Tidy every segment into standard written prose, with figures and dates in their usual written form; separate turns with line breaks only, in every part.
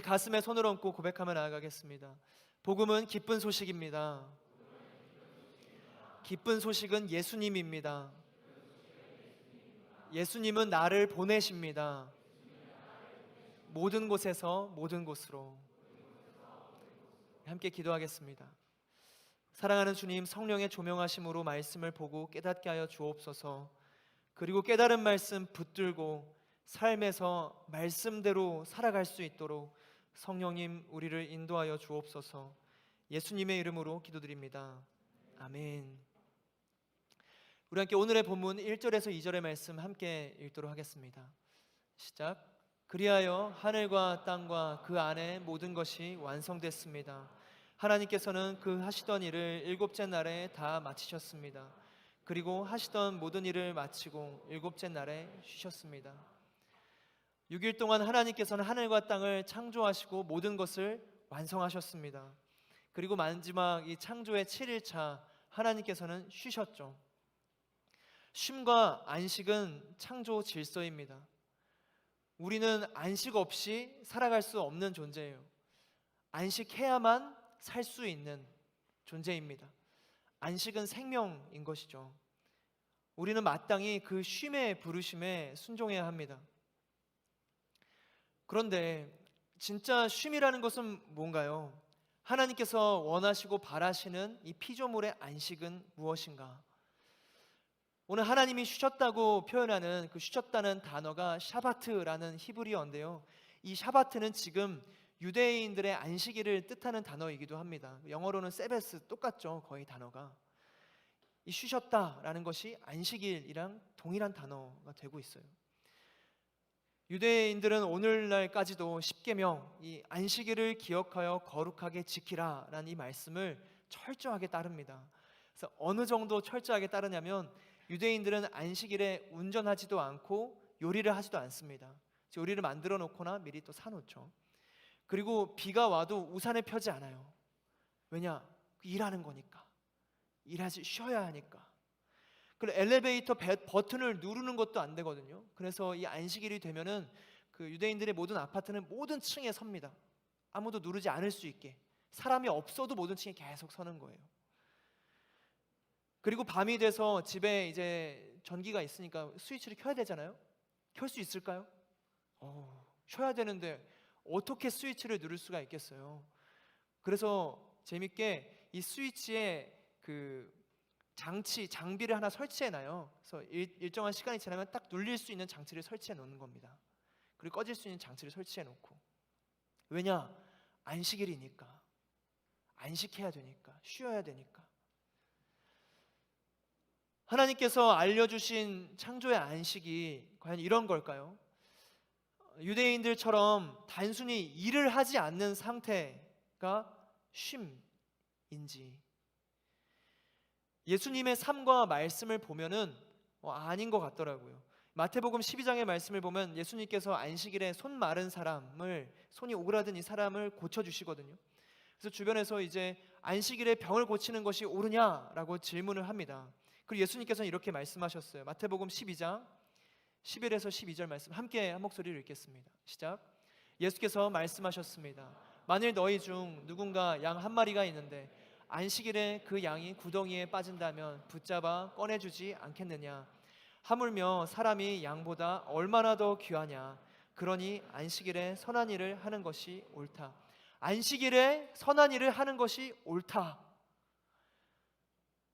가슴에 손을 얹고 고백하며 나아가겠습니다. 복음은 기쁜 소식입니다. 기쁜 소식은 예수님입니다. 예수님은 나를 보내십니다. 모든 곳에서 모든 곳으로. 함께 기도하겠습니다. 사랑하는 주님, 성령의 조명하심으로 말씀을 보고 깨닫게 하여 주옵소서. 그리고 깨달은 말씀 붙들고 삶에서 말씀대로 살아갈 수 있도록 성령님 우리를 인도하여 주옵소서. 예수님의 이름으로 기도드립니다. 아멘. 우리 함께 오늘의 본문 1절에서 2절의 말씀 함께 읽도록 하겠습니다. 시작. 그리하여 하늘과 땅과 그 안에 모든 것이 완성됐습니다. 하나님께서는 그 하시던 일을 일곱째 날에 다 마치셨습니다. 그리고 하시던 모든 일을 마치고 일곱째 날에 쉬셨습니다. 6일 동안 하나님께서는 하늘과 땅을 창조하시고 모든 것을 완성하셨습니다. 그리고 마지막 이 창조의 7일차 하나님께서는 쉬셨죠. 쉼과 안식은 창조 질서입니다. 우리는 안식 없이 살아갈 수 없는 존재예요. 안식해야만 살 수 있는 존재입니다. 안식은 생명인 것이죠. 우리는 마땅히 그 쉼의 부르심에 순종해야 합니다. 그런데 진짜 쉼이라는 것은 뭔가요? 하나님께서 원하시고 바라시는 이 피조물의 안식은 무엇인가? 오늘 하나님이 쉬셨다고 표현하는 그 쉬셨다는 단어가 샤바트라는 히브리어인데요, 이 샤바트는 지금 유대인들의 안식일을 뜻하는 단어이기도 합니다. 영어로는 세베스, 똑같죠, 거의 단어가. 이 쉬셨다라는 것이 안식일이랑 동일한 단어가 되고 있어요. 유대인들은 오늘날까지도 십계명, 이 안식일을 기억하여 거룩하게 지키라라는 이 말씀을 철저하게 따릅니다. 그래서 어느 정도 철저하게 따르냐면 유대인들은 안식일에 운전하지도 않고 요리를 하지도 않습니다. 요리를 만들어 놓거나 미리 또 사놓죠. 그리고 비가 와도 우산을 펴지 않아요. 왜냐? 일하는 거니까. 일하지, 쉬어야 하니까. 그리고 엘리베이터 버튼을 누르는 것도 안 되거든요. 그래서 이 안식일이 되면은 그 유대인들의 모든 아파트는 모든 층에 섭니다. 아무도 누르지 않을 수 있게. 사람이 없어도 모든 층에 계속 서는 거예요. 그리고 밤이 돼서 집에 이제 전기가 있으니까 스위치를 켜야 되잖아요. 켤 수 있을까요? 켜야 되는데 어떻게 스위치를 누를 수가 있겠어요? 그래서 재밌게 이 스위치에 그 장비를 하나 설치해놔요. 그래서 일정한 시간이 지나면 딱 눌릴 수 있는 장치를 설치해 놓는 겁니다. 그리고 꺼질 수 있는 장치를 설치해 놓고. 왜냐? 안식일이니까. 안식해야 되니까. 쉬어야 되니까. 하나님께서 알려주신 창조의 안식이 과연 이런 걸까요? 유대인들처럼 단순히 일을 하지 않는 상태가 쉼인지, 예수님의 삶과 말씀을 보면은 아닌 것 같더라고요. 마태복음 12장의 말씀을 보면 예수님께서 안식일에 손 마른 사람을, 손이 오그라든 이 사람을 고쳐주시거든요. 그래서 주변에서 이제 안식일에 병을 고치는 것이 옳으냐라고 질문을 합니다. 그리고 예수님께서는 이렇게 말씀하셨어요. 마태복음 12장 11에서 12절 말씀 함께 한 목소리로 읽겠습니다. 시작. 예수께서 말씀하셨습니다. 만일 너희 중 누군가 양 한 마리가 있는데 안식일에 그 양이 구덩이에 빠진다면 붙잡아 꺼내주지 않겠느냐? 하물며 사람이 양보다 얼마나 더 귀하냐? 그러니 안식일에 선한 일을 하는 것이 옳다. 안식일에 선한 일을 하는 것이 옳다.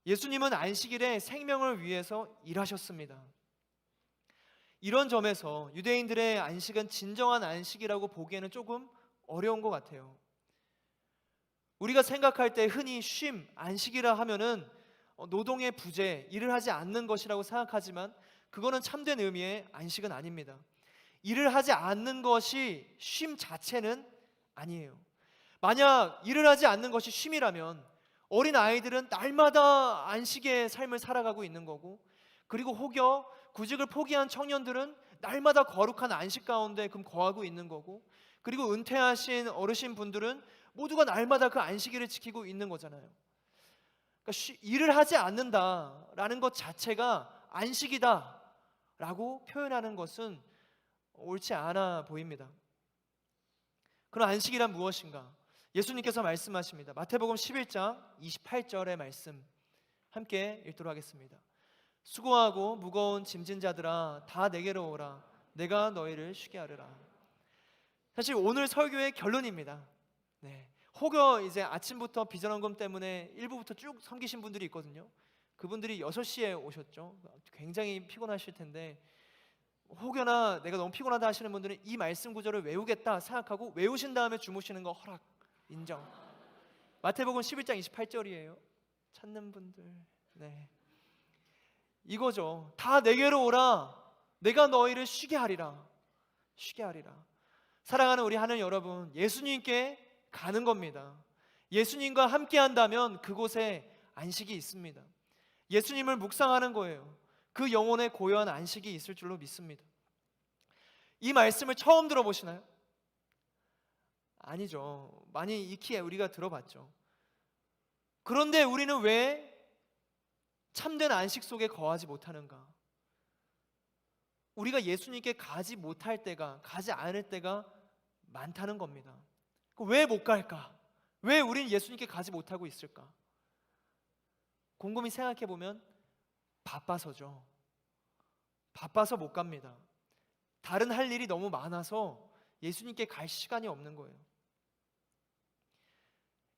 예수님은 안식일에 생명을 위해서 일하셨습니다. 이런 점에서 유대인들의 안식은 진정한 안식이라고 보기에는 조금 어려운 것 같아요. 우리가 생각할 때 흔히 쉼, 안식이라 하면은 노동의 부재, 일을 하지 않는 것이라고 생각하지만 그거는 참된 의미의 안식은 아닙니다. 일을 하지 않는 것이 쉼 자체는 아니에요. 만약 일을 하지 않는 것이 쉼이라면 어린 아이들은 날마다 안식의 삶을 살아가고 있는 거고, 그리고 혹여 구직을 포기한 청년들은 날마다 거룩한 안식 가운데 그럼 거하고 있는 거고, 그리고 은퇴하신 어르신 분들은 모두가 날마다 그 안식일을 지키고 있는 거잖아요. 그러니까 일을 하지 않는다라는 것 자체가 안식이다라고 표현하는 것은 옳지 않아 보입니다. 그럼 안식이란 무엇인가? 예수님께서 말씀하십니다. 마태복음 11장 28절의 말씀 함께 읽도록 하겠습니다. 수고하고 무거운 짐진 자들아 다 내게로 오라. 내가 너희를 쉬게 하리라. 사실 오늘 설교의 결론입니다. 네. 혹여 이제 아침부터 비전원금 때문에 일부부터 쭉 섬기신 분들이 있거든요. 그분들이 6시에 오셨죠. 굉장히 피곤하실 텐데 혹여나 내가 너무 피곤하다 하시는 분들은 이 말씀 구절을 외우겠다 생각하고 외우신 다음에 주무시는 거 허락, 인정. 마태복음 11장 28절이에요. 찾는 분들, 네, 이거죠. 다 내게로 오라. 내가 너희를 쉬게 하리라. 쉬게 하리라. 사랑하는 우리 하늘 여러분, 예수님께 가는 겁니다. 예수님과 함께 한다면 그곳에 안식이 있습니다. 예수님을 묵상하는 거예요. 그 영혼의 고요한 안식이 있을 줄로 믿습니다. 이 말씀을 처음 들어보시나요? 아니죠. 많이 익히 우리가 들어봤죠. 그런데 우리는 왜 참된 안식 속에 거하지 못하는가? 우리가 예수님께 가지 못할 때가, 가지 않을 때가 많다는 겁니다. 왜 못 갈까? 왜 우리는 예수님께 가지 못하고 있을까? 곰곰이 생각해 보면 바빠서죠. 바빠서 못 갑니다. 다른 할 일이 너무 많아서 예수님께 갈 시간이 없는 거예요.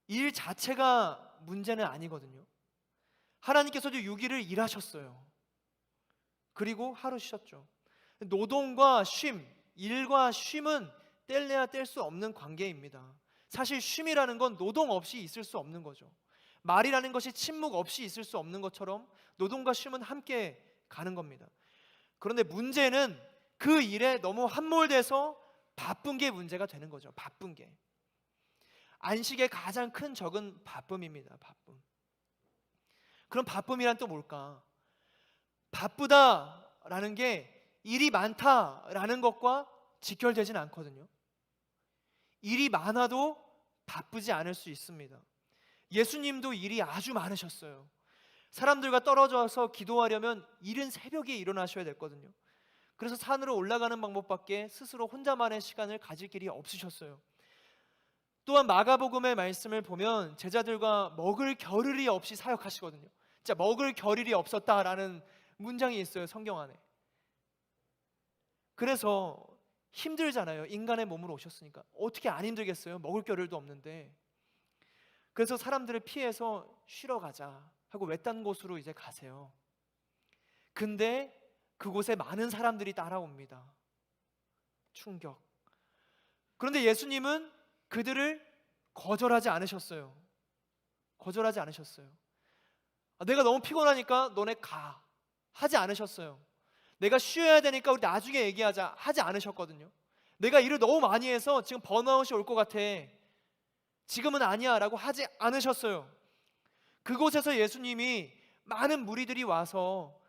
일 자체가 문제는 아니거든요. 하나님께서도 6일을 일하셨어요. 그리고 하루 쉬셨죠. 노동과 쉼, 일과 쉼은 뗄래야 뗄 수 없는 관계입니다. 사실 쉼이라는 건 노동 없이 있을 수 없는 거죠. 말이라는 것이 침묵 없이 있을 수 없는 것처럼 노동과 쉼은 함께 가는 겁니다. 그런데 문제는 그 일에 너무 함몰돼서 바쁜 게 문제가 되는 거죠. 바쁜 게. 안식의 가장 큰 적은 바쁨입니다. 바쁨. 그럼 바쁨이란 또 뭘까? 바쁘다라는 게 일이 많다라는 것과 직결되진 않거든요. 일이 많아도 바쁘지 않을 수 있습니다. 예수님도 일이 아주 많으셨어요. 사람들과 떨어져서 기도하려면 이른 새벽에 일어나셔야 됐거든요. 그래서 산으로 올라가는 방법밖에 스스로 혼자만의 시간을 가질 길이 없으셨어요. 또한 마가복음의 말씀을 보면 제자들과 먹을 겨를이 없이 사역하시거든요. 진짜 먹을 겨를이 없었다라는 문장이 있어요, 성경 안에. 그래서 힘들잖아요. 인간의 몸으로 오셨으니까 어떻게 안 힘들겠어요? 먹을 겨를도 없는데. 그래서 사람들을 피해서 쉬러 가자 하고 외딴 곳으로 이제 가세요. 근데 그곳에 많은 사람들이 따라옵니다. 충격. 그런데 예수님은 그들을 거절하지 않으셨어요. 거절하지 않으셨어요. 내가 너무 피곤하니까 너네 가 하지 않으셨어요. 내가 쉬어야 되니까 우리 나중에 얘기하자 하지 않으셨거든요. 내가 일을 너무 많이 해서 지금 번아웃이 올 것 같아, 지금은 아니야 라고 하지 않으셨어요. 그곳에서 예수님이 많은 무리들이 와서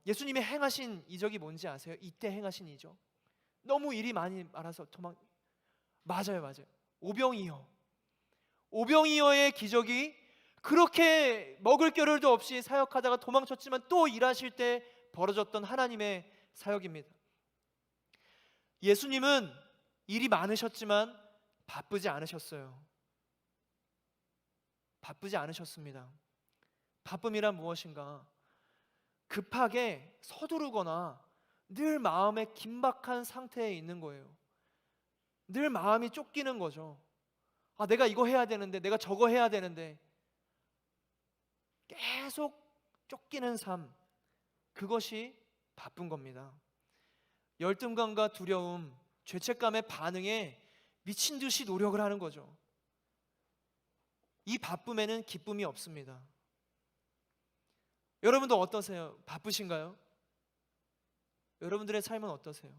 예수님이 행하신 이적이 뭔지 아세요? 이때 행하신 이적, 너무 일이 많이 많아서 맞아요. 오병이어의 기적이 그렇게 먹을 겨를도 없이 사역하다가 도망쳤지만 또 일하실 때 벌어졌던 하나님의 사역입니다. 예수님은 일이 많으셨지만 바쁘지 않으셨어요. 바쁘지 않으셨습니다. 바쁨이란 무엇인가? 급하게 서두르거나 늘 마음에 긴박한 상태에 있는 거예요. 늘 마음이 쫓기는 거죠. 내가 이거 해야 되는데, 내가 저거 해야 되는데, 계속 쫓기는 삶, 그것이 바쁜 겁니다. 열등감과 두려움, 죄책감의 반응에 미친 듯이 노력을 하는 거죠. 이 바쁨에는 기쁨이 없습니다. 여러분도 어떠세요? 바쁘신가요? 여러분들의 삶은 어떠세요?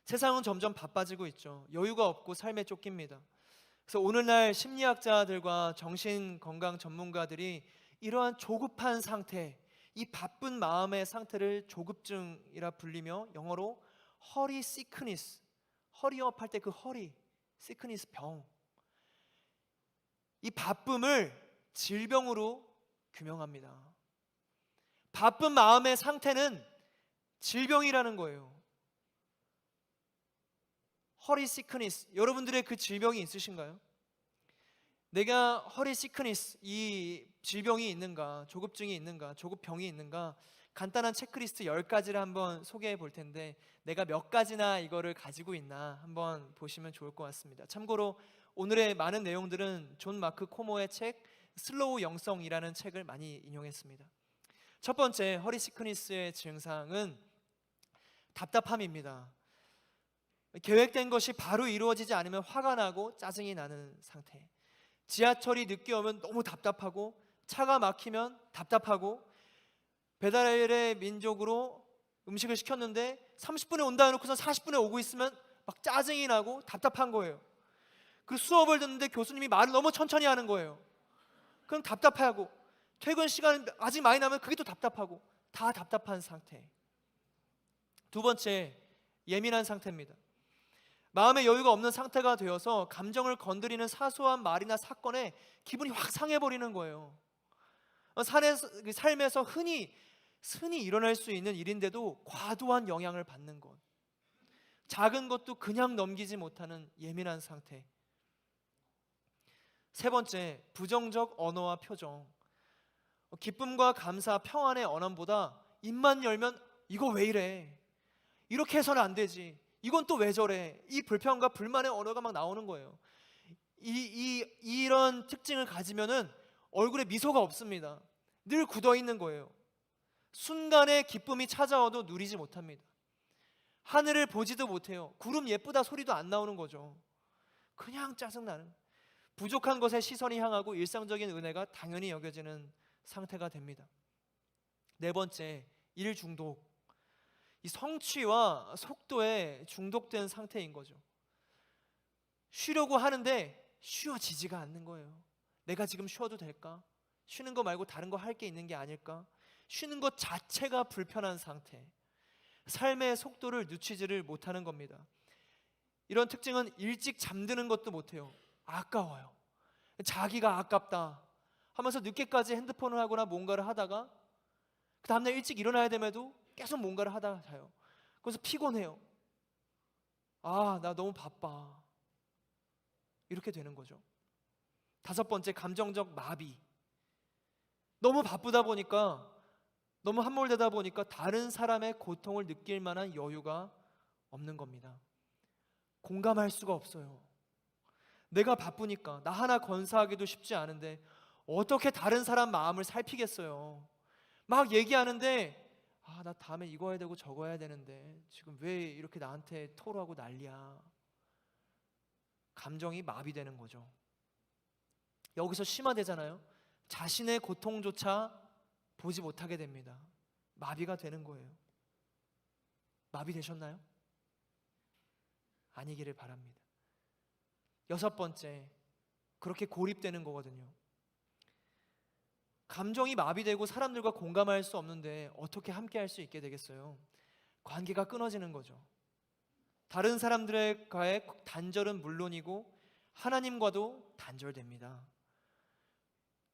세상은 점점 바빠지고 있죠. 여유가 없고 삶에 쫓깁니다. 그래서 오늘날 심리학자들과 정신건강 전문가들이 이러한 조급한 상태, 이 바쁜 마음의 상태를 조급증이라 불리며 영어로 허리 시크니스, 허리업 할 때 그 허리 시크니스 병, 이 바쁨을 질병으로 규명합니다. 바쁜 마음의 상태는 질병이라는 거예요. 허리 시크니스, 여러분들의 그 질병이 있으신가요? 내가 허리 시크니스, 이 질병이 있는가, 조급증이 있는가, 조급병이 있는가, 간단한 체크리스트 10가지를 한번 소개해 볼 텐데 내가 몇 가지나 이거를 가지고 있나 한번 보시면 좋을 것 같습니다. 참고로 오늘의 많은 내용들은 존 마크 코모의 책 슬로우 영성이라는 책을 많이 인용했습니다. 첫 번째, 허리 시크니스의 증상은 답답함입니다. 계획된 것이 바로 이루어지지 않으면 화가 나고 짜증이 나는 상태. 지하철이 늦게 오면 너무 답답하고, 차가 막히면 답답하고, 배달의 민족으로 음식을 시켰는데 30분에 온다 해놓고서 40분에 오고 있으면 막 짜증이 나고 답답한 거예요. 그 수업을 듣는데 교수님이 말을 너무 천천히 하는 거예요. 그럼 답답하고, 퇴근 시간 아직 많이 남으면 그게 또 답답하고, 다 답답한 상태. 두 번째, 예민한 상태입니다. 마음의 여유가 없는 상태가 되어서 감정을 건드리는 사소한 말이나 사건에 기분이 확 상해버리는 거예요. 삶에서 흔히 일어날 수 있는 일인데도 과도한 영향을 받는 것, 작은 것도 그냥 넘기지 못하는 예민한 상태. 세 번째, 부정적 언어와 표정. 기쁨과 감사, 평안의 언어보다 입만 열면 이거 왜 이래? 이렇게 해서는 안 되지. 이건 또 왜 저래? 이 불평과 불만의 언어가 막 나오는 거예요. 이런 특징을 가지면은 얼굴에 미소가 없습니다. 늘 굳어 있는 거예요. 순간에 기쁨이 찾아와도 누리지 못합니다. 하늘을 보지도 못해요. 구름 예쁘다 소리도 안 나오는 거죠. 그냥 짜증나는, 부족한 것에 시선이 향하고 일상적인 은혜가 당연히 여겨지는 상태가 됩니다. 네 번째, 일 중독. 이 성취와 속도에 중독된 상태인 거죠. 쉬려고 하는데 쉬어지지가 않는 거예요. 내가 지금 쉬어도 될까? 쉬는 거 말고 다른 거 할 게 있는 게 아닐까? 쉬는 것 자체가 불편한 상태. 삶의 속도를 늦추지를 못하는 겁니다. 이런 특징은 일찍 잠드는 것도 못해요. 아까워요. 자기가 아깝다 하면서 늦게까지 핸드폰을 하거나 뭔가를 하다가 그 다음날 일찍 일어나야 됨에도 계속 뭔가를 하다가 자요. 그래서 피곤해요. 나 너무 바빠. 이렇게 되는 거죠. 다섯 번째, 감정적 마비. 너무 바쁘다 보니까, 너무 함몰되다 보니까 다른 사람의 고통을 느낄 만한 여유가 없는 겁니다. 공감할 수가 없어요. 내가 바쁘니까 나 하나 건사하기도 쉽지 않은데 어떻게 다른 사람 마음을 살피겠어요. 막 얘기하는데 나 다음에 이거 해야 되고 저거 해야 되는데 지금 왜 이렇게 나한테 토로하고 난리야. 감정이 마비되는 거죠. 여기서 심화되잖아요. 자신의 고통조차 보지 못하게 됩니다. 마비가 되는 거예요. 마비되셨나요? 아니기를 바랍니다. 여섯 번째, 그렇게 고립되는 거거든요. 감정이 마비되고 사람들과 공감할 수 없는데 어떻게 함께 할 수 있게 되겠어요? 관계가 끊어지는 거죠. 다른 사람들과의 단절은 물론이고 하나님과도 단절됩니다.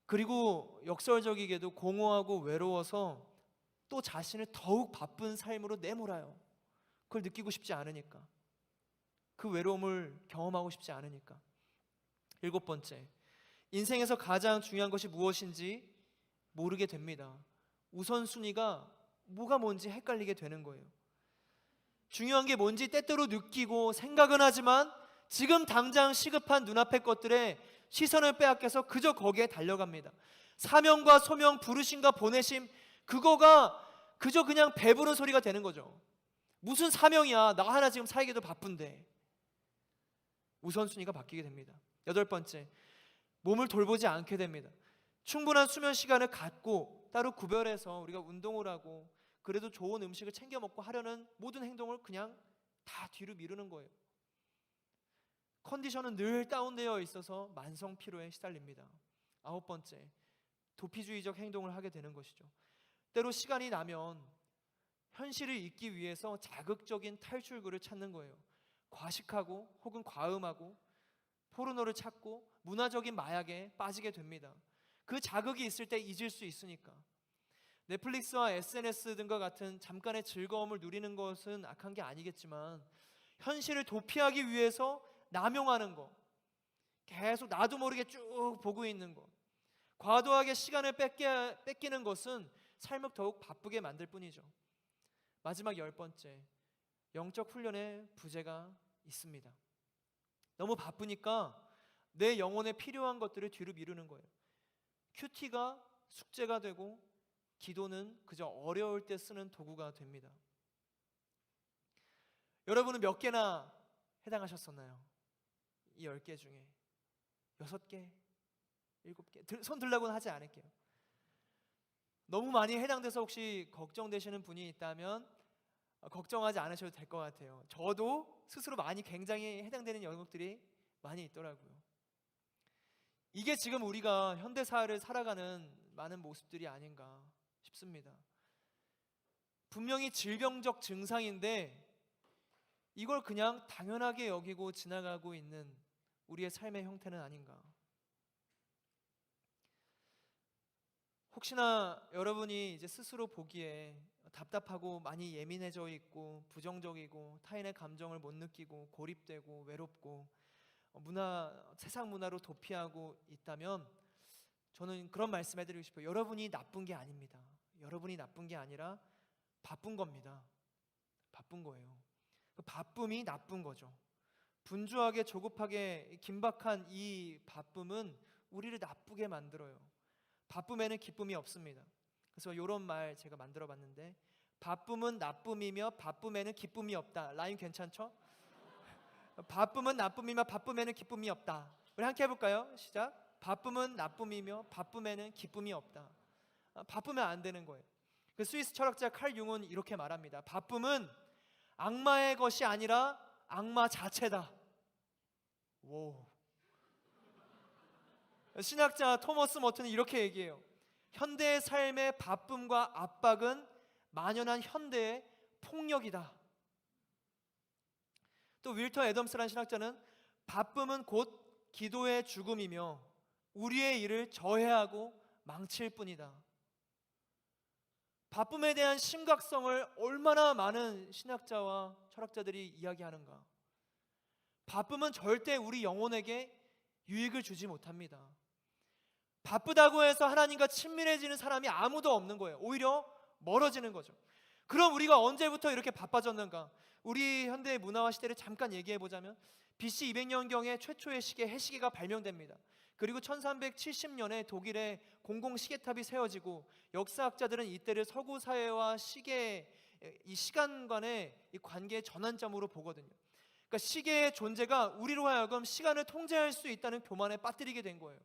그리고 역설적이게도 공허하고 외로워서 또 자신을 더욱 바쁜 삶으로 내몰아요. 그걸 느끼고 싶지 않으니까, 그 외로움을 경험하고 싶지 않으니까. 일곱 번째, 인생에서 가장 중요한 것이 무엇인지 모르게 됩니다. 우선순위가 뭐가 뭔지 헷갈리게 되는 거예요. 중요한 게 뭔지 때때로 느끼고 생각은 하지만 지금 당장 시급한 눈앞의 것들에 시선을 빼앗겨서 그저 거기에 달려갑니다. 사명과 소명, 부르심과 보내심, 그거가 그저 그냥 배부른 소리가 되는 거죠. 무슨 사명이야, 나 하나 지금 살기도 바쁜데. 우선순위가 바뀌게 됩니다. 여덟 번째, 몸을 돌보지 않게 됩니다. 충분한 수면 시간을 갖고 따로 구별해서 우리가 운동을 하고 그래도 좋은 음식을 챙겨 먹고 하려는 모든 행동을 그냥 다 뒤로 미루는 거예요. 컨디션은 늘 다운되어 있어서 만성 피로에 시달립니다. 아홉 번째, 도피주의적 행동을 하게 되는 것이죠. 때로 시간이 나면 현실을 잊기 위해서 자극적인 탈출구를 찾는 거예요. 과식하고 혹은 과음하고 포르노를 찾고 문화적인 마약에 빠지게 됩니다. 그 자극이 있을 때 잊을 수 있으니까. 넷플릭스와 SNS 등과 같은 잠깐의 즐거움을 누리는 것은 악한 게 아니겠지만 현실을 도피하기 위해서 남용하는 것, 계속 나도 모르게 쭉 보고 있는 것, 과도하게 시간을 뺏기는 것은 삶을 더욱 바쁘게 만들 뿐이죠. 마지막 10번째, 영적 훈련에 부재가 있습니다. 너무 바쁘니까 내 영혼에 필요한 것들을 뒤로 미루는 거예요. 큐티가 숙제가 되고 기도는 그저 어려울 때 쓰는 도구가 됩니다. 여러분은 몇 개나 해당하셨었나요? 이 10개 중에 6개, 7개, 손 들라고는 하지 않을게요. 너무 많이 해당돼서 혹시 걱정되시는 분이 있다면 걱정하지 않으셔도 될 것 같아요. 저도 스스로 굉장히 해당되는 영역들이 많이 있더라고요. 이게 지금 우리가 현대사회를 살아가는 많은 모습들이 아닌가 싶습니다. 분명히 질병적 증상인데 이걸 그냥 당연하게 여기고 지나가고 있는 우리의 삶의 형태는 아닌가. 혹시나 여러분이 이제 스스로 보기에 답답하고 많이 예민해져 있고 부정적이고 타인의 감정을 못 느끼고 고립되고 외롭고 세상 문화로 도피하고 있다면 저는 그런 말씀 해드리고 싶어요. 여러분이 나쁜 게 아닙니다. 여러분이 나쁜 게 아니라 바쁜 겁니다. 바쁜 거예요. 그 바쁨이 나쁜 거죠. 분주하게 조급하게 긴박한 이 바쁨은 우리를 나쁘게 만들어요. 바쁨에는 기쁨이 없습니다. 그래서 이런 말 제가 만들어 봤는데, 바쁨은 나쁨이며 바쁨에는 기쁨이 없다. 라임 괜찮죠? 바쁨은 나쁨이며 바쁨에는 기쁨이 없다. 우리 함께 해볼까요? 시작. 바쁨은 나쁨이며 바쁨에는 기쁨이 없다. 바쁘면 안 되는 거예요. 그 스위스 철학자 칼 융은 이렇게 말합니다. 바쁨은 악마의 것이 아니라 악마 자체다. 오. 신학자 토머스 머튼은 이렇게 얘기해요. 현대의 삶의 바쁨과 압박은 만연한 현대의 폭력이다. 또 윌터 애덤스라는 신학자는 바쁨은 곧 기도의 죽음이며 우리의 일을 저해하고 망칠 뿐이다. 바쁨에 대한 심각성을 얼마나 많은 신학자와 철학자들이 이야기하는가. 바쁨은 절대 우리 영혼에게 유익을 주지 못합니다. 바쁘다고 해서 하나님과 친밀해지는 사람이 아무도 없는 거예요. 오히려 멀어지는 거죠. 그럼 우리가 언제부터 이렇게 바빠졌는가? 우리 현대의 문화와 시대를 잠깐 얘기해 보자면 BC 200년경에 최초의 시계 해시계가 발명됩니다. 그리고 1370년에 독일에 공공시계탑이 세워지고 역사학자들은 이때를 서구 사회와 시계 이 시간간의 이 관계의 전환점으로 보거든요. 그러니까 시계의 존재가 우리로 하여금 시간을 통제할 수 있다는 교만에 빠뜨리게 된 거예요.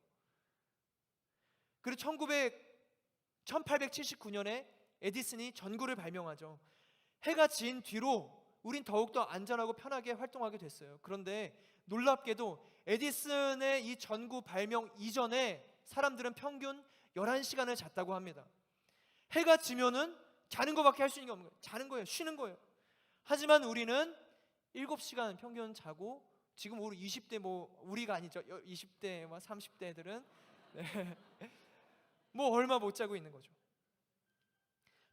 그리고 1879년에 에디슨이 전구를 발명하죠. 해가 진 뒤로 우린 더욱더 안전하고 편하게 활동하게 됐어요. 그런데 놀랍게도 에디슨의 이 전구 발명 이전에 사람들은 평균 11시간을 잤다고 합니다. 해가 지면은 자는 것밖에 할 수 있는 게 없는 거예요. 자는 거예요. 쉬는 거예요. 하지만 우리는 7시간 평균 자고, 지금 우리 20대 우리가 아니죠. 20대와 30대들은 얼마 못 자고 있는 거죠.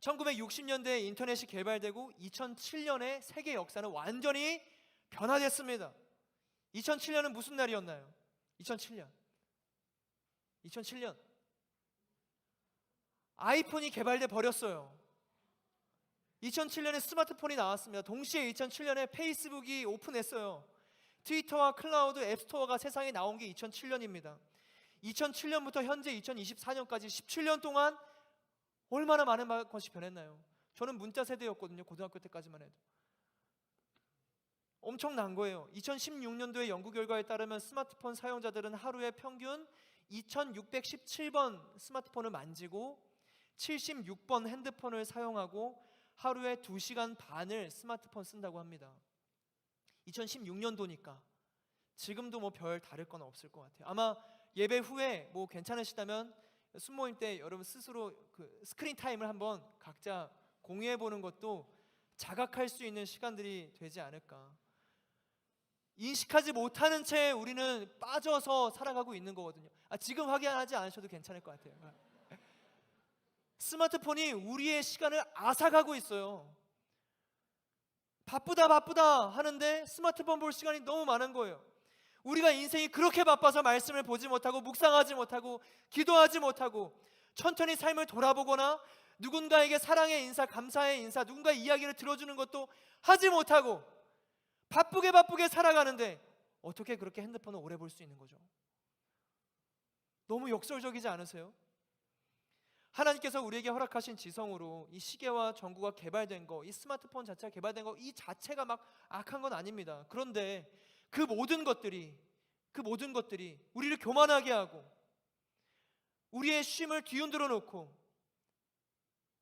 1960년대에 인터넷이 개발되고 2007년에 세계 역사는 완전히 변화됐습니다. 2007년은 무슨 날이었나요? 2007년 아이폰이 개발돼 버렸어요. 2007년에 스마트폰이 나왔습니다. 동시에 2007년에 페이스북이 오픈했어요. 트위터와 클라우드, 앱스토어가 세상에 나온 게 2007년입니다. 2007년부터 현재 2024년까지 17년 동안 얼마나 많은 것이 변했나요? 저는 문자 세대였거든요. 고등학교 때까지만 해도. 엄청난 거예요. 2016년도의 연구 결과에 따르면 스마트폰 사용자들은 하루에 평균 2617번 스마트폰을 만지고 76번 핸드폰을 사용하고 하루에 2시간 반을 스마트폰 쓴다고 합니다. 2016년도니까 지금도 별 다를 건 없을 것 같아요. 아마 예배 후에 괜찮으시다면 순모임 때 여러분 스스로 그 스크린 타임을 한번 각자 공유해 보는 것도 자각할 수 있는 시간들이 되지 않을까. 인식하지 못하는 채 우리는 빠져서 살아가고 있는 거거든요. 지금 확인하지 않으셔도 괜찮을 것 같아요. 스마트폰이 우리의 시간을 앗아가고 있어요. 바쁘다 바쁘다 하는데 스마트폰 볼 시간이 너무 많은 거예요. 우리가 인생이 그렇게 바빠서 말씀을 보지 못하고 묵상하지 못하고 기도하지 못하고 천천히 삶을 돌아보거나 누군가에게 사랑의 인사, 감사의 인사, 누군가의 이야기를 들어주는 것도 하지 못하고 바쁘게 살아가는데 어떻게 그렇게 핸드폰을 오래 볼 수 있는 거죠? 너무 역설적이지 않으세요? 하나님께서 우리에게 허락하신 지성으로 이 시계와 전구가 개발된 거, 이 스마트폰 자체가 개발된 거, 이 자체가 막 악한 건 아닙니다. 그런데 그 모든 것들이 우리를 교만하게 하고 우리의 쉼을 뒤흔들어 놓고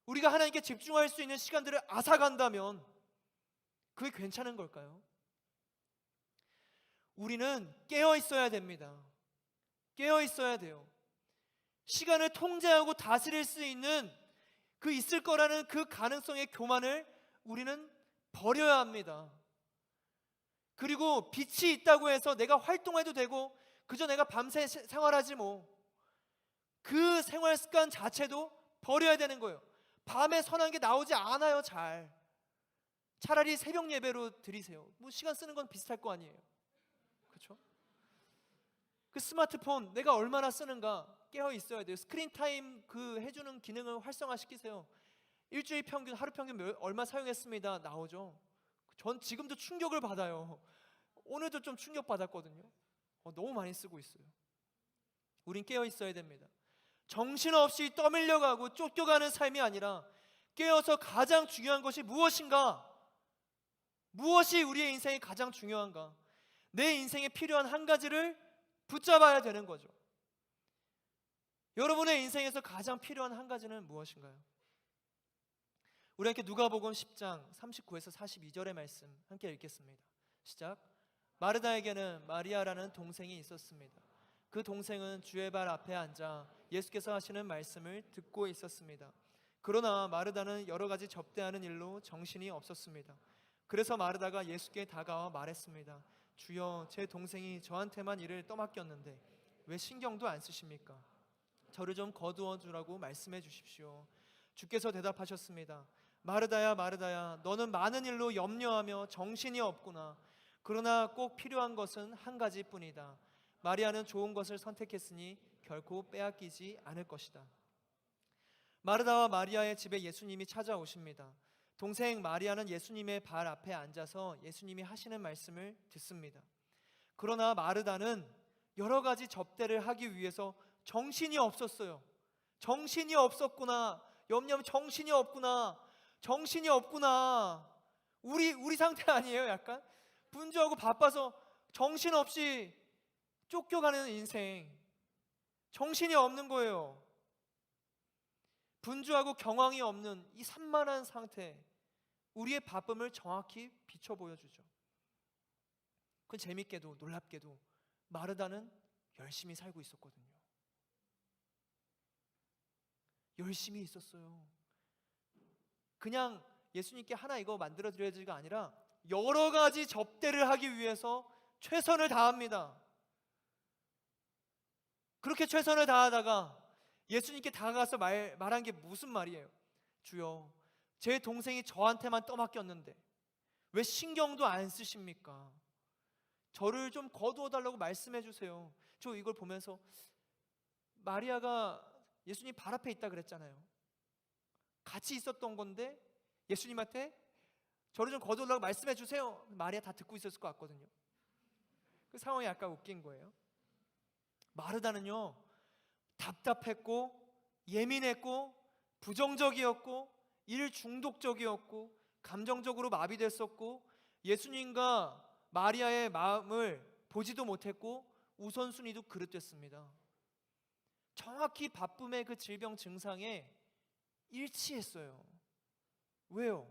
우리가 하나님께 집중할 수 있는 시간들을 앗아간다면 그게 괜찮은 걸까요? 우리는 깨어 있어야 됩니다. 깨어 있어야 돼요. 시간을 통제하고 다스릴 수 있는 그 있을 거라는 그 가능성의 교만을 우리는 버려야 합니다. 그리고 빛이 있다고 해서 내가 활동해도 되고 그저 내가 밤새 생활하지 뭐, 그 생활 습관 자체도 버려야 되는 거예요. 밤에 선한 게 나오지 않아요. 차라리 새벽 예배로 드리세요. 뭐 시간 쓰는 건 비슷할 거 아니에요. 그렇죠? 그 스마트폰 내가 얼마나 쓰는가 깨어 있어야 돼요. 스크린 타임 그 해주는 기능을 활성화시키세요. 일주일 평균, 하루 평균 얼마 사용했습니다 나오죠. 전 지금도 충격을 받아요. 오늘도 좀 충격 받았거든요. 너무 많이 쓰고 있어요. 우린 깨어 있어야 됩니다. 정신없이 떠밀려가고 쫓겨가는 삶이 아니라 깨어서 가장 중요한 것이 무엇인가? 무엇이 우리의 인생에 가장 중요한가? 내 인생에 필요한 한 가지를 붙잡아야 되는 거죠. 여러분의 인생에서 가장 필요한 한 가지는 무엇인가요? 우리 함께 누가복음 10장 39에서 42절의 말씀 함께 읽겠습니다. 시작. 마르다에게는 마리아라는 동생이 있었습니다. 그 동생은 주의 발 앞에 앉아 예수께서 하시는 말씀을 듣고 있었습니다. 그러나 마르다는 여러 가지 접대하는 일로 정신이 없었습니다. 그래서 마르다가 예수께 다가와 말했습니다. 주여, 제 동생이 저한테만 일을 떠맡겼는데 왜 신경도 안 쓰십니까? 저를 좀 거두어 주라고 말씀해 주십시오. 주께서 대답하셨습니다. 마르다야, 마르다야, 너는 많은 일로 염려하며 정신이 없구나. 그러나 꼭 필요한 것은 한 가지뿐이다. 마리아는 좋은 것을 선택했으니 결코 빼앗기지 않을 것이다. 마르다와 마리아의 집에 예수님이 찾아오십니다. 동생 마리아는 예수님의 발 앞에 앉아서 예수님이 하시는 말씀을 듣습니다. 그러나 마르다는 여러 가지 접대를 하기 위해서 정신이 없었어요. 정신이 없었구나. 염려하면 정신이 없구나. 정신이 없구나. 우리 상태 아니에요? 약간 분주하고 바빠서 정신없이 쫓겨가는 인생. 정신이 없는 거예요. 분주하고 경황이 없는 이 산만한 상태, 우리의 바쁨을 정확히 비춰 보여주죠. 그 재밌게도 놀랍게도 마르다는 열심히 살고 있었거든요. 열심히 있었어요. 그냥 예수님께 하나 이거 만들어 드려야지가 아니라 여러 가지 접대를 하기 위해서 최선을 다합니다. 그렇게 최선을 다하다가 예수님께 다가가서 말한 게 무슨 말이에요? 주여, 제 동생이 저한테만 떠맡겼는데 왜 신경도 안 쓰십니까? 저를 좀 거두어 달라고 말씀해 주세요. 저 이걸 보면서 마리아가 예수님 발 앞에 있다 그랬잖아요. 같이 있었던 건데 예수님한테 저를 좀 거두어 달라고 말씀해 주세요. 마리아 다 듣고 있었을 것 같거든요. 그 상황이 약간 웃긴 거예요. 마르다는요, 답답했고 예민했고 부정적이었고 일 중독적이었고 감정적으로 마비됐었고 예수님과 마리아의 마음을 보지도 못했고 우선순위도 그릇됐습니다. 정확히 바쁨의 그 질병 증상에 일치했어요. 왜요?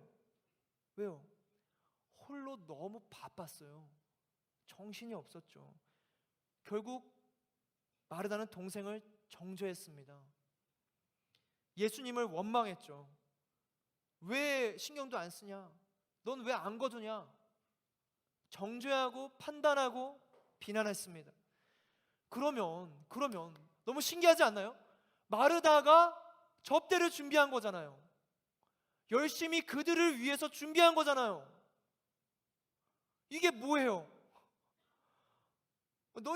홀로 너무 바빴어요. 정신이 없었죠. 결국 마르다는 동생을 정죄했습니다. 예수님을 원망했죠. 왜 신경도 안 쓰냐? 넌 왜 안 거두냐? 정죄하고 판단하고 비난했습니다. 그러면 너무 신기하지 않나요? 마르다가 접대를 준비한 거잖아요. 열심히 그들을 위해서 준비한 거잖아요. 이게 뭐예요?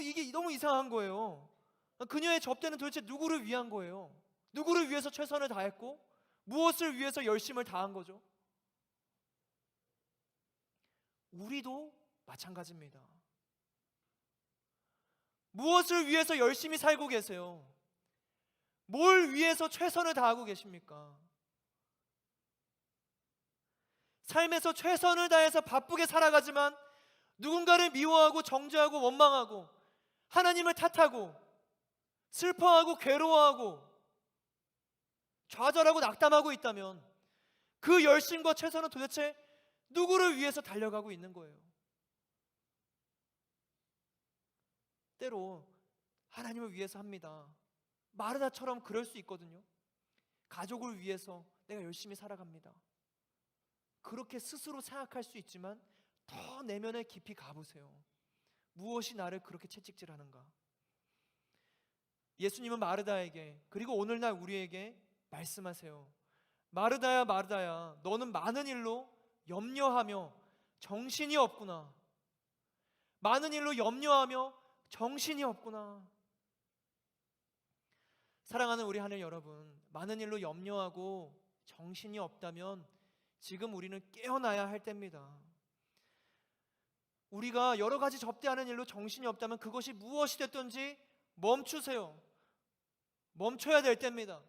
이게 너무 이상한 거예요. 그녀의 접대는 도대체 누구를 위한 거예요? 누구를 위해서 최선을 다했고 무엇을 위해서 열심을 다한 거죠? 우리도 마찬가지입니다. 무엇을 위해서 열심히 살고 계세요? 뭘 위해서 최선을 다하고 계십니까? 삶에서 최선을 다해서 바쁘게 살아가지만 누군가를 미워하고 정죄하고 원망하고 하나님을 탓하고 슬퍼하고 괴로워하고 좌절하고 낙담하고 있다면 그 열심과 최선은 도대체 누구를 위해서 달려가고 있는 거예요? 때로 하나님을 위해서 합니다. 마르다처럼 그럴 수 있거든요. 가족을 위해서 내가 열심히 살아갑니다. 그렇게 스스로 생각할 수 있지만 더 내면에 깊이 가보세요. 무엇이 나를 그렇게 채찍질하는가? 예수님은 마르다에게 그리고 오늘날 우리에게 말씀하세요. 마르다야 마르다야, 너는 많은 일로 염려하며 정신이 없구나. 많은 일로 염려하며 정신이 없구나. 사랑하는 우리 하늘 여러분, 많은 일로 염려하고 정신이 없다면 지금 우리는 깨어나야 할 때입니다. 우리가 여러 가지 접대하는 일로 정신이 없다면 그것이 무엇이 됐든지 멈추세요. 멈춰야 될 때입니다.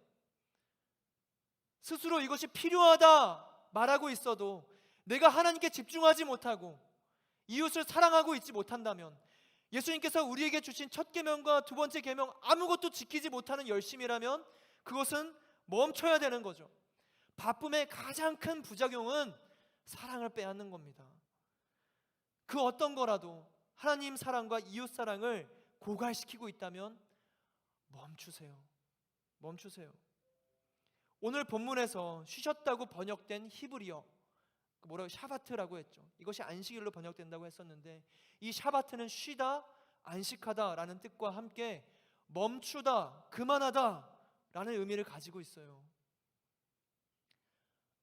스스로 이것이 필요하다 말하고 있어도 내가 하나님께 집중하지 못하고 이웃을 사랑하고 있지 못한다면 예수님께서 우리에게 주신 첫 계명과 두 번째 계명 아무것도 지키지 못하는 열심이라면 그것은 멈춰야 되는 거죠. 바쁨의 가장 큰 부작용은 사랑을 빼앗는 겁니다. 그 어떤 거라도 하나님 사랑과 이웃 사랑을 고갈시키고 있다면 멈추세요. 멈추세요. 오늘 본문에서 쉬셨다고 번역된 히브리어 뭐라고 샤바트라고 했죠. 이것이 안식일로 번역된다고 했었는데 이 샤바트는 쉬다, 안식하다라는 뜻과 함께 멈추다, 그만하다라는 의미를 가지고 있어요.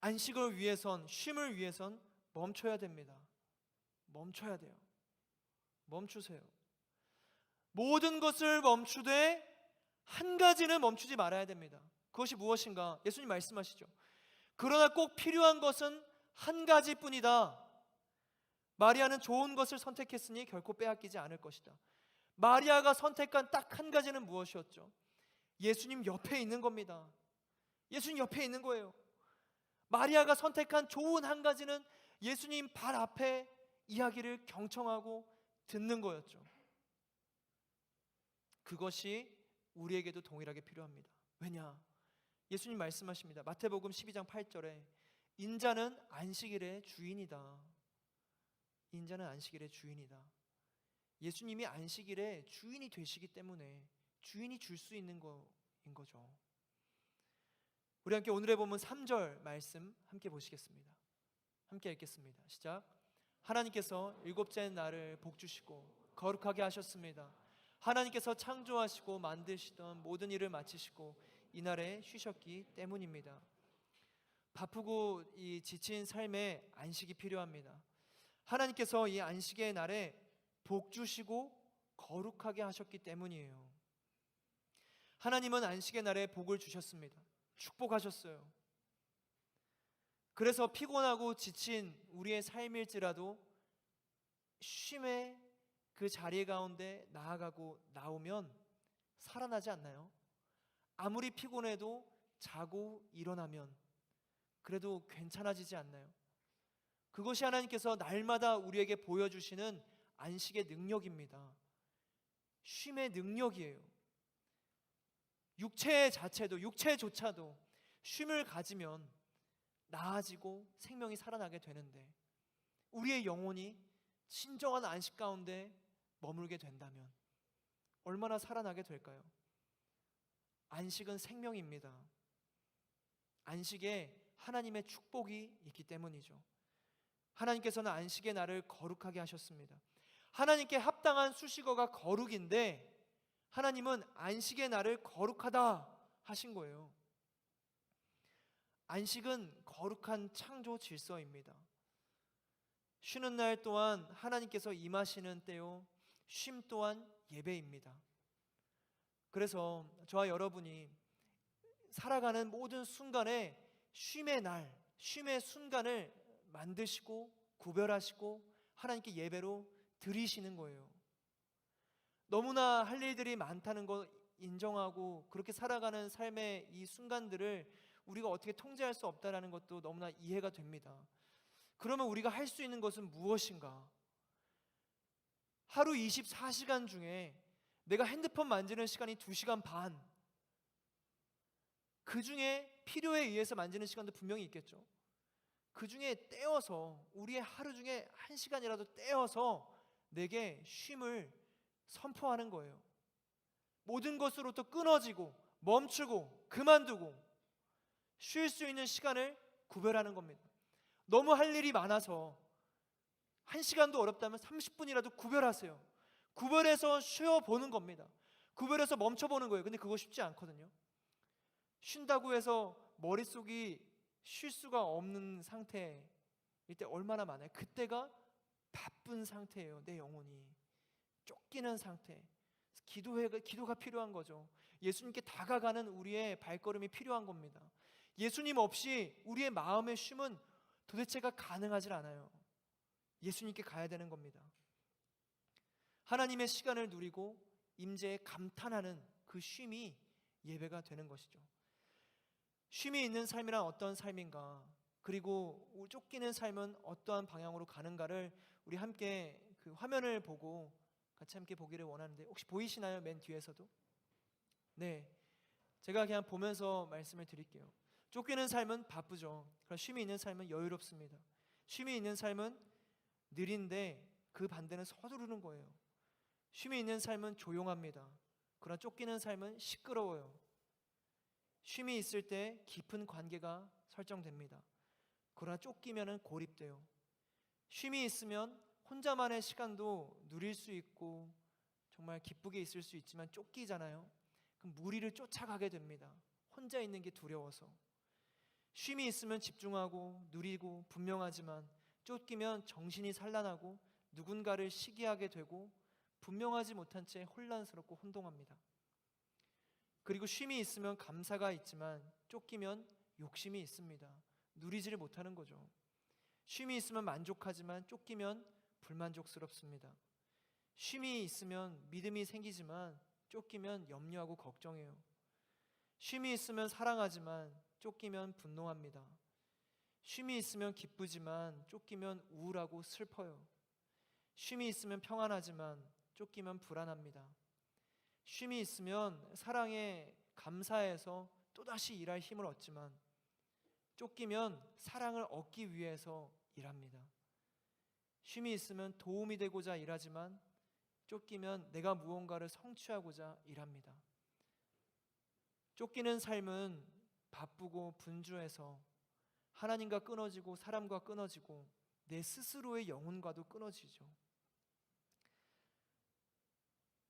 안식을 위해선, 쉼을 위해선 멈춰야 됩니다. 멈춰야 돼요. 멈추세요. 모든 것을 멈추되 한 가지는 멈추지 말아야 됩니다. 그것이 무엇인가? 예수님 말씀하시죠. 그러나 꼭 필요한 것은 한 가지뿐이다. 마리아는 좋은 것을 선택했으니 결코 빼앗기지 않을 것이다. 마리아가 선택한 딱 한 가지는 무엇이었죠? 예수님 옆에 있는 겁니다. 예수님 옆에 있는 거예요. 마리아가 선택한 좋은 한 가지는 예수님 발 앞에 이야기를 경청하고 듣는 거였죠. 그것이 우리에게도 동일하게 필요합니다. 왜냐? 예수님 말씀하십니다. 마태복음 12장 8절에 인자는 안식일의 주인이다. 인자는 안식일의 주인이다. 예수님이 안식일의 주인이 되시기 때문에 주인이 줄 수 있는 거인 거죠. 우리 함께 오늘의 본문 3절 말씀 함께 보시겠습니다. 함께 읽겠습니다. 시작. 하나님께서 일곱째 날을 복주시고 거룩하게 하셨습니다. 하나님께서 창조하시고 만드시던 모든 일을 마치시고 이날에 쉬셨기 때문입니다. 바쁘고 이 지친 삶에 안식이 필요합니다. 하나님께서 이 안식의 날에 복 주시고 거룩하게 하셨기 때문이에요. 하나님은 안식의 날에 복을 주셨습니다. 축복하셨어요. 그래서 피곤하고 지친 우리의 삶일지라도 쉼의 그 자리 가운데 나아가고 나오면 살아나지 않나요? 아무리 피곤해도 자고 일어나면 그래도 괜찮아지지 않나요? 그것이 하나님께서 날마다 우리에게 보여주시는 안식의 능력입니다. 쉼의 능력이에요. 육체 자체도, 육체조차도 쉼을 가지면 나아지고 생명이 살아나게 되는데 우리의 영혼이 진정한 안식 가운데 머물게 된다면 얼마나 살아나게 될까요? 안식은 생명입니다. 안식에 하나님의 축복이 있기 때문이죠. 하나님께서는 안식의 날을 거룩하게 하셨습니다. 하나님께 합당한 수식어가 거룩인데 하나님은 안식의 날을 거룩하다 하신 거예요. 안식은 거룩한 창조 질서입니다. 쉬는 날 또한 하나님께서 임하시는 때요, 쉼 또한 예배입니다. 그래서 저와 여러분이 살아가는 모든 순간에 쉼의 날, 쉼의 순간을 만드시고 구별하시고 하나님께 예배로 드리시는 거예요. 너무나 할 일들이 많다는 거 인정하고 그렇게 살아가는 삶의 이 순간들을 우리가 어떻게 통제할 수 없다는 것도 너무나 이해가 됩니다. 그러면 우리가 할 수 있는 것은 무엇인가? 하루 24시간 중에 내가 핸드폰 만지는 시간이 2시간 반, 그 중에 필요에 의해서 만지는 시간도 분명히 있겠죠. 그 중에 떼어서, 우리의 하루 중에 1시간이라도 떼어서 내게 쉼을 선포하는 거예요. 모든 것으로부터 끊어지고 멈추고 그만두고 쉴 수 있는 시간을 구별하는 겁니다. 너무 할 일이 많아서 1시간도 어렵다면 30분이라도 구별하세요. 구별해서 쉬어보는 겁니다. 구별해서 멈춰보는 거예요. 근데 그거 쉽지 않거든요. 쉰다고 해서 머릿속이 쉴 수가 없는 상태일 때 얼마나 많아요. 그때가 바쁜 상태예요. 내 영혼이 쫓기는 상태. 기도가 필요한 거죠. 예수님께 다가가는 우리의 발걸음이 필요한 겁니다. 예수님 없이 우리의 마음의 쉼은 도대체가 가능하지 않아요. 예수님께 가야 되는 겁니다. 하나님의 시간을 누리고 임재에 감탄하는 그 쉼이 예배가 되는 것이죠. 쉼이 있는 삶이란 어떤 삶인가, 그리고 쫓기는 삶은 어떠한 방향으로 가는가를 우리 함께 그 화면을 보고 같이 함께 보기를 원하는데, 혹시 보이시나요? 맨 뒤에서도? 네, 제가 그냥 보면서 말씀을 드릴게요. 쫓기는 삶은 바쁘죠. 그러나 쉼이 있는 삶은 여유롭습니다. 쉼이 있는 삶은 느린데 그 반대는 서두르는 거예요. 쉼이 있는 삶은 조용합니다. 그러나 쫓기는 삶은 시끄러워요. 쉼이 있을 때 깊은 관계가 설정됩니다. 그러나 쫓기면 고립돼요. 쉼이 있으면 혼자만의 시간도 누릴 수 있고 정말 기쁘게 있을 수 있지만 쫓기잖아요. 그럼 무리를 쫓아가게 됩니다. 혼자 있는 게 두려워서. 쉼이 있으면 집중하고 누리고 분명하지만 쫓기면 정신이 산란하고 누군가를 시기하게 되고 분명하지 못한 채 혼란스럽고 혼동합니다. 그리고 쉼이 있으면 감사가 있지만 쫓기면 욕심이 있습니다. 누리지를 못하는 거죠. 쉼이 있으면 만족하지만 쫓기면 불만족스럽습니다. 쉼이 있으면 믿음이 생기지만 쫓기면 염려하고 걱정해요. 쉼이 있으면 사랑하지만 쫓기면 분노합니다. 쉼이 있으면 기쁘지만 쫓기면 우울하고 슬퍼요. 쉼이 있으면 평안하지만 쫓기면 불안합니다. 쉼이 있으면 사랑에 감사해서 또다시 일할 힘을 얻지만 쫓기면 사랑을 얻기 위해서 일합니다. 쉼이 있으면 도움이 되고자 일하지만 쫓기면 내가 무언가를 성취하고자 일합니다. 쫓기는 삶은 바쁘고 분주해서 하나님과 끊어지고 사람과 끊어지고 내 스스로의 영혼과도 끊어지죠.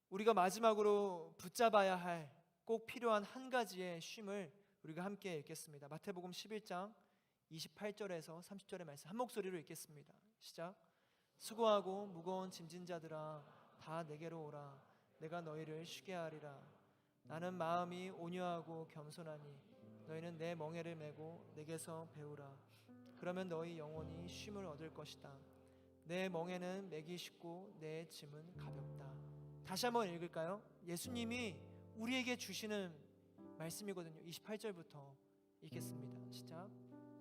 우리가 마지막으로 붙잡아야 할 꼭 필요한 한 가지의 쉼을 우리가 함께 읽겠습니다. 마태복음 11장 28절에서 30절의 말씀 한 목소리로 읽겠습니다. 시작. 수고하고 무거운 짐진 자들아 다 내게로 오라. 내가 너희를 쉬게 하리라. 나는 마음이 온유하고 겸손하니 너희는 내 멍에를 메고 내게서 배우라. 그러면 너희 영혼이 쉼을 얻을 것이다. 내 멍에는 맥이 쉽고 내 짐은 가볍다. 다시 한번 읽을까요? 예수님이 우리에게 주시는 말씀이거든요. 28절부터 읽겠습니다. 시작.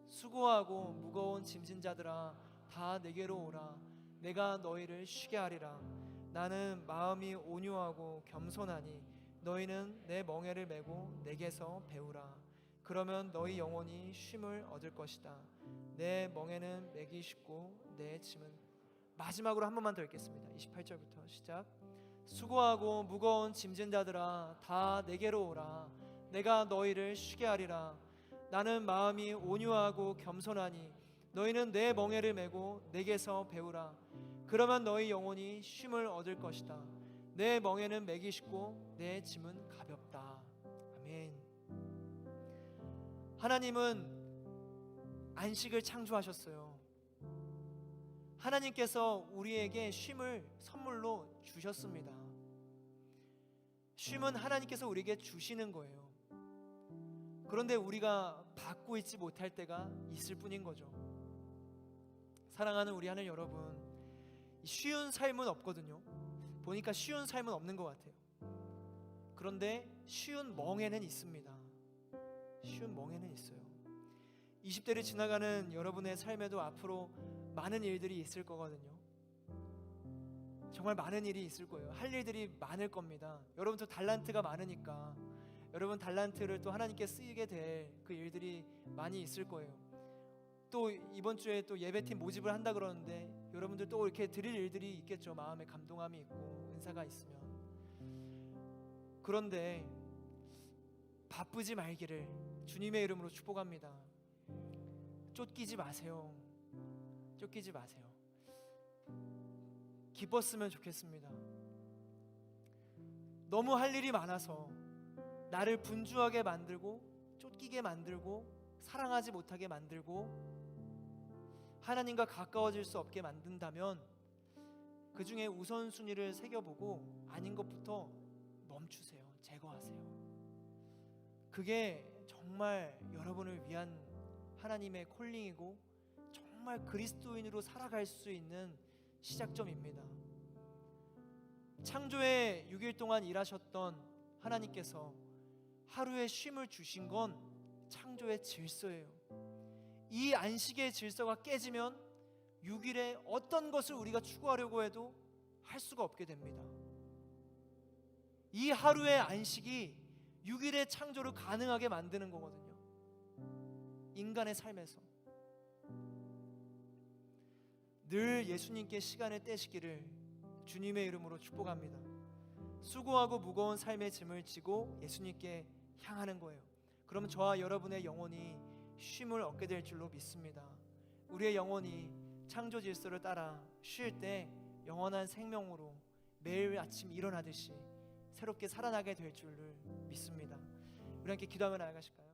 수고하고 무거운 짐진 자들아 다 내게로 오라. 내가 너희를 쉬게 하리라. 나는 마음이 온유하고 겸손하니 너희는 내 멍에를 메고 내게서 배우라. 그러면 너희 영혼이 쉼을 얻을 것이다. 내 멍에는 맥이 쉽고 내 짐은. 마지막으로 한 번만 더 읽겠습니다. 28절부터 시작. 수고하고 무거운 짐진 자들아 다 내게로 오라. 내가 너희를 쉬게 하리라. 나는 마음이 온유하고 겸손하니 너희는 내 멍에를 메고 내게서 배우라. 그러면 너희 영혼이 쉼을 얻을 것이다. 내 멍에는 맥이 쉽고 내 짐은 가볍다. 아멘. 하나님은 안식을 창조하셨어요. 하나님께서 우리에게 쉼을 선물로 주셨습니다. 쉼은 하나님께서 우리에게 주시는 거예요. 그런데 우리가 받고 있지 못할 때가 있을 뿐인 거죠. 사랑하는 우리 하늘 여러분, 쉬운 삶은 없거든요. 보니까 쉬운 삶은 없는 것 같아요. 그런데 쉬운 멍에는 있습니다. 쉬운 멍에는 있어요. 20대를 지나가는 여러분의 삶에도 앞으로 많은 일들이 있을 거거든요. 정말 많은 일이 있을 거예요. 할 일들이 많을 겁니다. 여러분 또 달란트가 많으니까 여러분 달란트를 또 하나님께 쓰이게 될 그 일들이 많이 있을 거예요. 또 이번 주에 또 예배팀 모집을 한다 그러는데 여러분들 또 이렇게 드릴 일들이 있겠죠. 마음에 감동함이 있고 은사가 있으면. 그런데 바쁘지 말기를 주님의 이름으로 축복합니다. 쫓기지 마세요. 쫓기지 마세요. 기뻤으면 좋겠습니다. 너무 할 일이 많아서 나를 분주하게 만들고 쫓기게 만들고 사랑하지 못하게 만들고 하나님과 가까워질 수 없게 만든다면 그 중에 우선순위를 새겨보고 아닌 것부터 멈추세요. 제거하세요. 그게 정말 여러분을 위한 하나님의 콜링이고 정말 그리스도인으로 살아갈 수 있는 시작점입니다. 창조의 6일 동안 일하셨던 하나님께서 하루에 쉼을 주신 건 창조의 질서예요. 이 안식의 질서가 깨지면 6일에 어떤 것을 우리가 추구하려고 해도 할 수가 없게 됩니다. 이 하루의 안식이 6일의 창조를 가능하게 만드는 거거든요. 인간의 삶에서 늘 예수님께 시간을 떼시기를 주님의 이름으로 축복합니다. 수고하고 무거운 삶의 짐을 지고 예수님께 향하는 거예요. 그러면 저와 여러분의 영혼이 쉼을 얻게 될 줄로 믿습니다. 우리의 영혼이 창조 질서를 따라 쉴 때 영원한 생명으로 매일 아침 일어나듯이 새롭게 살아나게 될 줄을 믿습니다. 우리 함께 기도하며 나아가실까요?